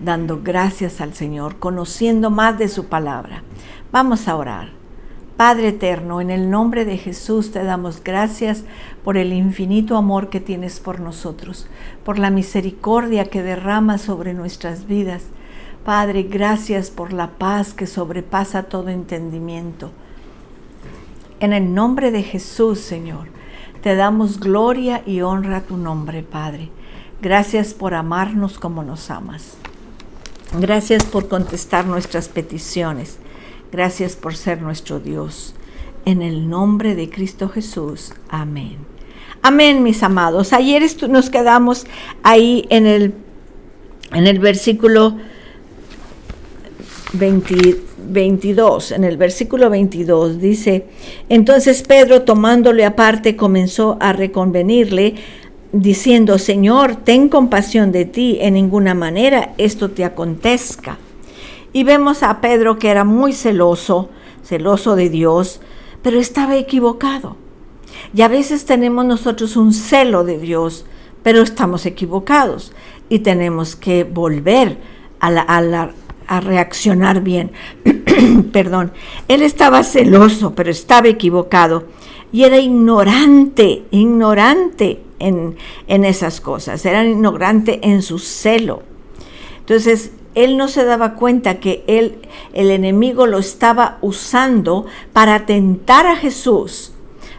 dando gracias al Señor, conociendo más de su palabra. Vamos a orar. Padre eterno, en el nombre de Jesús te damos gracias por el infinito amor que tienes por nosotros, por la misericordia que derramas sobre nuestras vidas. Padre, gracias por la paz que sobrepasa todo entendimiento. En el nombre de Jesús, Señor, te damos gloria y honra a tu nombre, Padre. Gracias por amarnos como nos amas. Gracias por contestar nuestras peticiones. Gracias por ser nuestro Dios. En el nombre de Cristo Jesús. Amén. Amén, mis amados. Ayer nos quedamos ahí en el versículo 22, en el versículo 22 dice: entonces Pedro, tomándole aparte, comenzó a reconvenirle, diciendo: Señor, ten compasión de ti, en ninguna manera esto te acontezca. Y vemos a Pedro que era muy celoso de Dios, pero estaba equivocado. Y a veces tenemos nosotros un celo de Dios, pero estamos equivocados y tenemos que volver a reaccionar bien. Perdón, él estaba celoso, pero estaba equivocado y era ignorante en esas cosas, era ignorante en su celo. Entonces, él no se daba cuenta que el enemigo lo estaba usando para tentar a Jesús,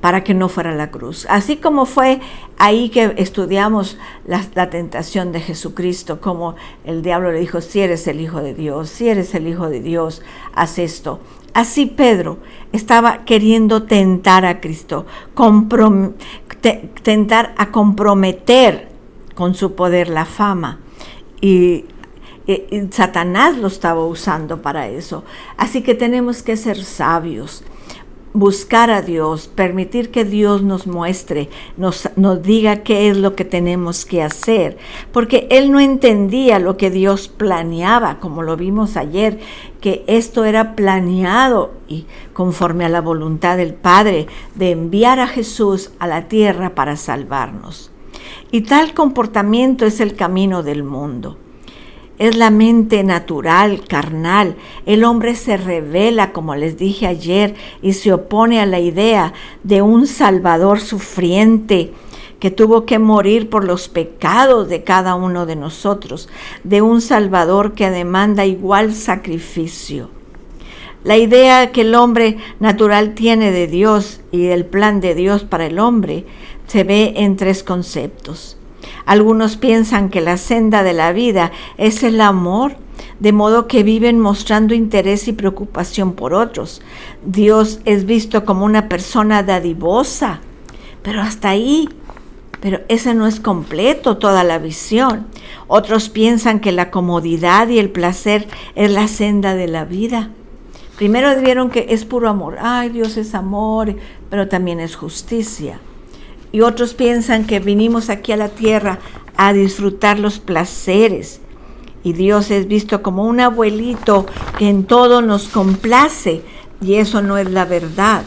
para que no fuera a la cruz. Así como fue ahí que estudiamos la tentación de Jesucristo, como el diablo le dijo: si eres el Hijo de Dios, haz esto. Así Pedro estaba queriendo tentar a Cristo, tentar a comprometer con su poder la fama, y Satanás lo estaba usando para eso. Así que tenemos que ser sabios, buscar a Dios, permitir que Dios nos muestre, nos diga qué es lo que tenemos que hacer, porque él no entendía lo que Dios planeaba, como lo vimos ayer, que esto era planeado y conforme a la voluntad del Padre de enviar a Jesús a la tierra para salvarnos. Y tal comportamiento es el camino del mundo. Es la mente natural, carnal. El hombre se rebela, como les dije ayer, y se opone a la idea de un Salvador sufriente que tuvo que morir por los pecados de cada uno de nosotros, de un Salvador que demanda igual sacrificio. La idea que el hombre natural tiene de Dios y del plan de Dios para el hombre se ve en tres conceptos. Algunos piensan que la senda de la vida es el amor, de modo que viven mostrando interés y preocupación por otros. Dios es visto como una persona dadivosa, pero hasta ahí. Pero ese no es completo toda la visión. Otros piensan que la comodidad y el placer es la senda de la vida. Primero vieron que es puro amor. Ay, Dios es amor, pero también es justicia. Y otros piensan que vinimos aquí a la tierra a disfrutar los placeres. Y Dios es visto como un abuelito que en todo nos complace. Y eso no es la verdad.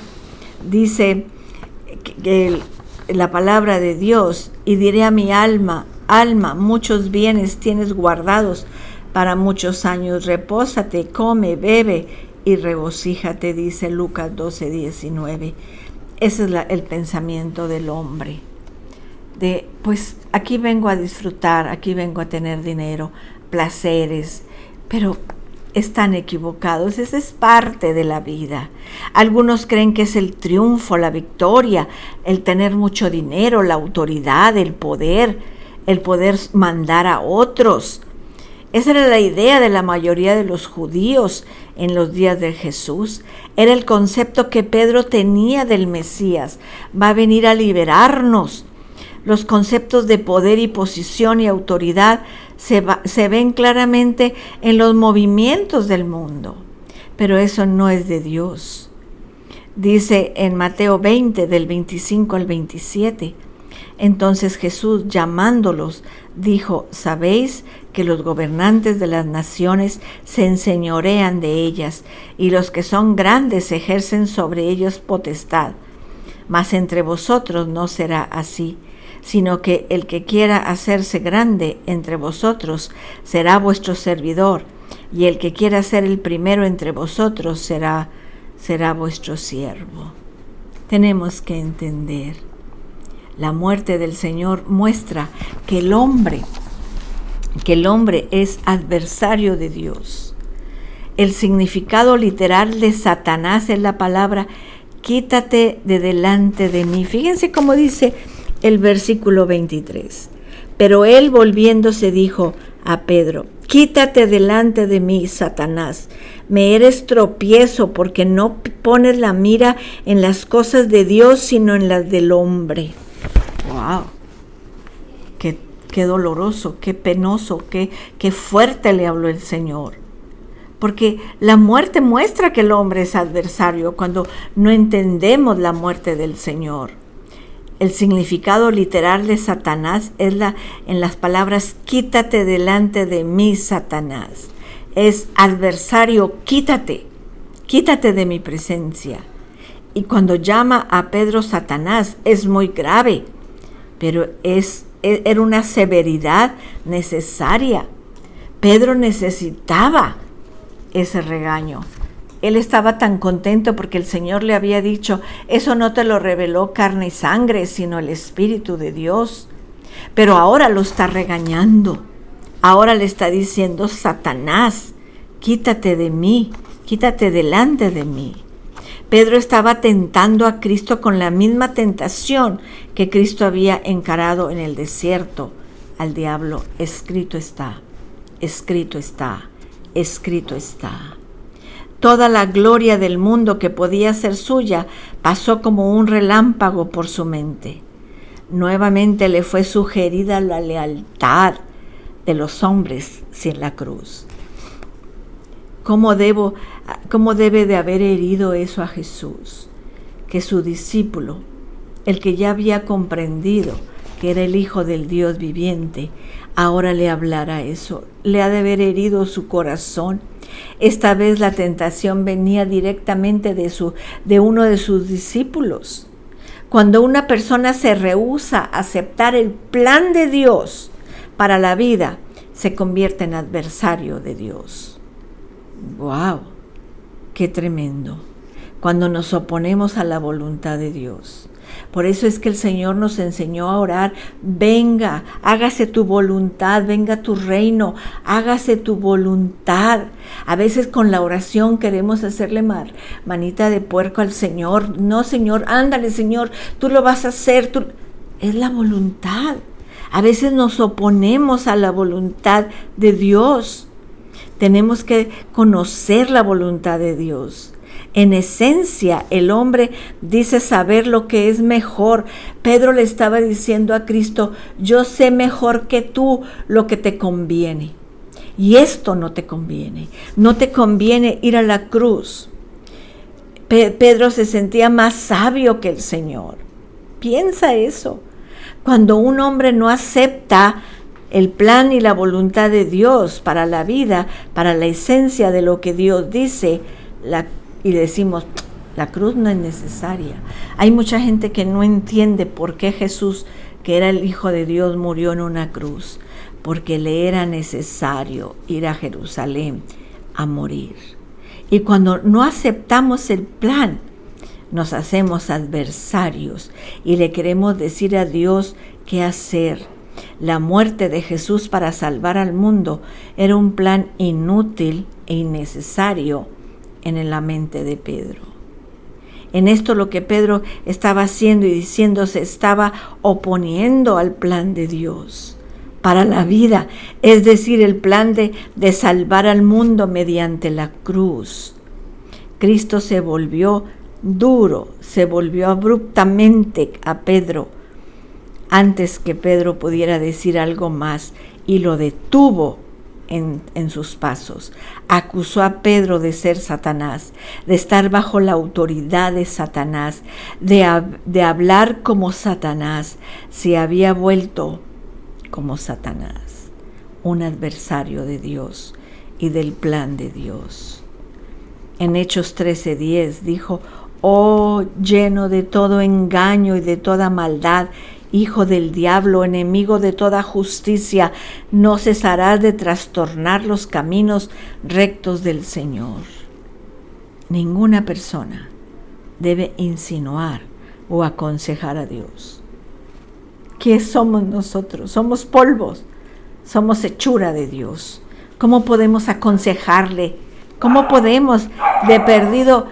Dice que la palabra de Dios: y diré a mi alma, muchos bienes tienes guardados para muchos años. Repósate, come, bebe y regocíjate, dice Lucas 12:19. Ese es el pensamiento del hombre. Pues aquí vengo a disfrutar, aquí vengo a tener dinero, placeres, pero están equivocados. Esa es parte de la vida. Algunos creen que es el triunfo, la victoria, el tener mucho dinero, la autoridad, el poder mandar a otros. Esa era la idea de la mayoría de los judíos en los días de Jesús. Era el concepto que Pedro tenía del Mesías. Va a venir a liberarnos. Los conceptos de poder y posición y autoridad se ven claramente en los movimientos del mundo, pero eso no es de Dios. Dice en Mateo 20, del 25 al 27, entonces Jesús, llamándolos, dijo: ¿sabéis que los gobernantes de las naciones se enseñorean de ellas, y los que son grandes ejercen sobre ellos potestad? Mas entre vosotros no será así, sino que el que quiera hacerse grande entre vosotros será vuestro servidor, y el que quiera ser el primero entre vosotros será vuestro siervo. Tenemos que entender, la muerte del Señor muestra que el hombre es adversario de Dios. El significado literal de Satanás es la palabra quítate de delante de mí. Fíjense cómo dice el versículo 23. Pero él volviéndose dijo a Pedro, quítate delante de mí, Satanás. Me eres tropiezo porque no pones la mira en las cosas de Dios, sino en las del hombre. ¡Wow! Qué doloroso, qué penoso, qué fuerte le habló el Señor. Porque la muerte muestra que el hombre es adversario cuando no entendemos la muerte del Señor. El significado literal de Satanás es en las palabras quítate delante de mí, Satanás. Es adversario, quítate de mi presencia. Y cuando llama a Pedro Satanás es muy grave, pero era una severidad necesaria. Pedro necesitaba ese regaño. Él estaba tan contento porque el Señor le había dicho, eso no te lo reveló carne y sangre, sino el Espíritu de Dios. Pero ahora lo está regañando. Ahora le está diciendo, Satanás, quítate de mí, quítate delante de mí. Pedro estaba tentando a Cristo con la misma tentación que Cristo había encarado en el desierto al diablo. Escrito está, escrito está, escrito está. Toda la gloria del mundo que podía ser suya pasó como un relámpago por su mente. Nuevamente le fue sugerida la lealtad de los hombres sin la cruz. ¿Cómo debe de haber herido eso a Jesús? Que su discípulo, el que ya había comprendido que era el Hijo del Dios viviente, ahora le hablara eso. Le ha de haber herido su corazón. Esta vez la tentación venía directamente de uno de sus discípulos. Cuando una persona se rehúsa a aceptar el plan de Dios para la vida, se convierte en adversario de Dios. ¡Wow! ¡Qué tremendo! Cuando nos oponemos a la voluntad de Dios. Por eso es que el Señor nos enseñó a orar, venga, hágase tu voluntad, venga tu reino, hágase tu voluntad. A veces con la oración queremos hacerle manita de puerco al Señor. No, Señor, ándale, Señor, tú lo vas a hacer. Es la voluntad. A veces nos oponemos a la voluntad de Dios. Tenemos que conocer la voluntad de Dios. En esencia, el hombre dice saber lo que es mejor. Pedro le estaba diciendo a Cristo, yo sé mejor que tú lo que te conviene. Y esto no te conviene. No te conviene ir a la cruz. Pedro se sentía más sabio que el Señor. Piensa eso. Cuando un hombre no acepta el plan y la voluntad de Dios para la vida, para la esencia de lo que Dios dice, y decimos, la cruz no es necesaria. Hay mucha gente que no entiende por qué Jesús, que era el Hijo de Dios, murió en una cruz, porque le era necesario ir a Jerusalén a morir. Y cuando no aceptamos el plan, nos hacemos adversarios y le queremos decir a Dios qué hacer. La muerte de Jesús para salvar al mundo era un plan inútil e innecesario en la mente de Pedro. En esto lo que Pedro estaba haciendo y diciendo se estaba oponiendo al plan de Dios para la vida, es decir, el plan de salvar al mundo mediante la cruz. Cristo se volvió duro, se volvió abruptamente a Pedro antes que Pedro pudiera decir algo más y lo detuvo en sus pasos. Acusó a Pedro de ser Satanás, de estar bajo la autoridad de Satanás, de hablar como Satanás. Se había vuelto como Satanás, un adversario de Dios y del plan de Dios. En Hechos 13:10 dijo, oh, lleno de todo engaño y de toda maldad hijo del diablo, enemigo de toda justicia, no cesarás de trastornar los caminos rectos del Señor. Ninguna persona debe insinuar o aconsejar a Dios. ¿Qué somos nosotros? Somos polvos, somos hechura de Dios. ¿Cómo podemos aconsejarle? ¿Cómo podemos, de perdido,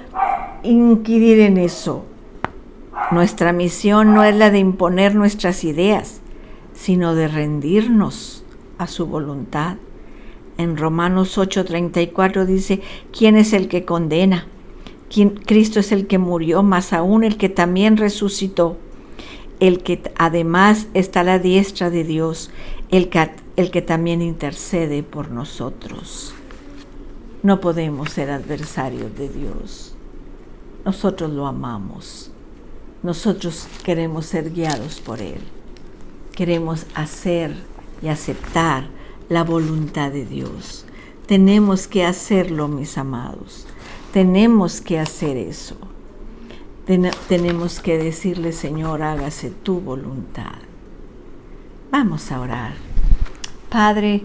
inquirir en eso? Nuestra misión no es la de imponer nuestras ideas, sino de rendirnos a su voluntad. En Romanos 8:34 dice, ¿quién es el que condena? Cristo es el que murió, más aún el que también resucitó, el que además está a la diestra de Dios, el que también intercede por nosotros. No podemos ser adversarios de Dios. Nosotros lo amamos. Nosotros queremos ser guiados por Él. Queremos hacer y aceptar la voluntad de Dios. Tenemos que hacerlo, mis amados. Tenemos que hacer eso. Tenemos que decirle, Señor, hágase tu voluntad. Vamos a orar. Padre,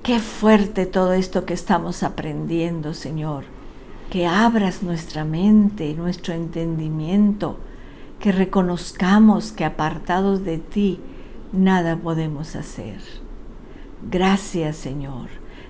qué fuerte todo esto que estamos aprendiendo, Señor. Que abras nuestra mente, nuestro entendimiento, que reconozcamos que apartados de ti nada podemos hacer. Gracias, Señor.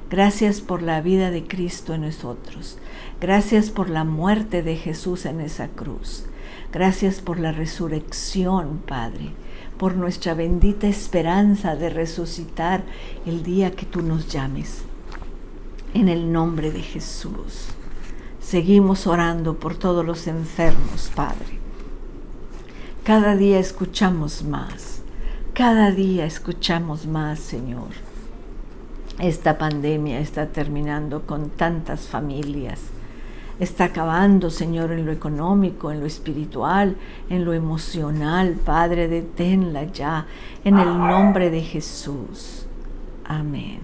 Gracias por la vida de Cristo en nosotros. Gracias por la muerte de Jesús en esa cruz. Gracias por la resurrección, Padre, por nuestra bendita esperanza de resucitar el día que tú nos llames. En el nombre de Jesús. Seguimos orando por todos los enfermos, Padre. Cada día escuchamos más. Cada día escuchamos más, Señor. Esta pandemia está terminando con tantas familias. Está acabando, Señor, en lo económico, en lo espiritual, en lo emocional. Padre, deténla ya, en el nombre de Jesús. Amén.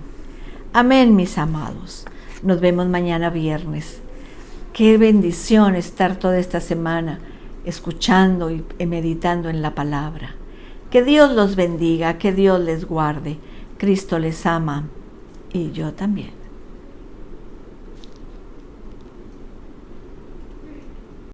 Amén, mis amados. Nos vemos mañana viernes. Qué bendición estar toda esta semana escuchando y meditando en la palabra. Que Dios los bendiga, que Dios les guarde. Cristo les ama y yo también.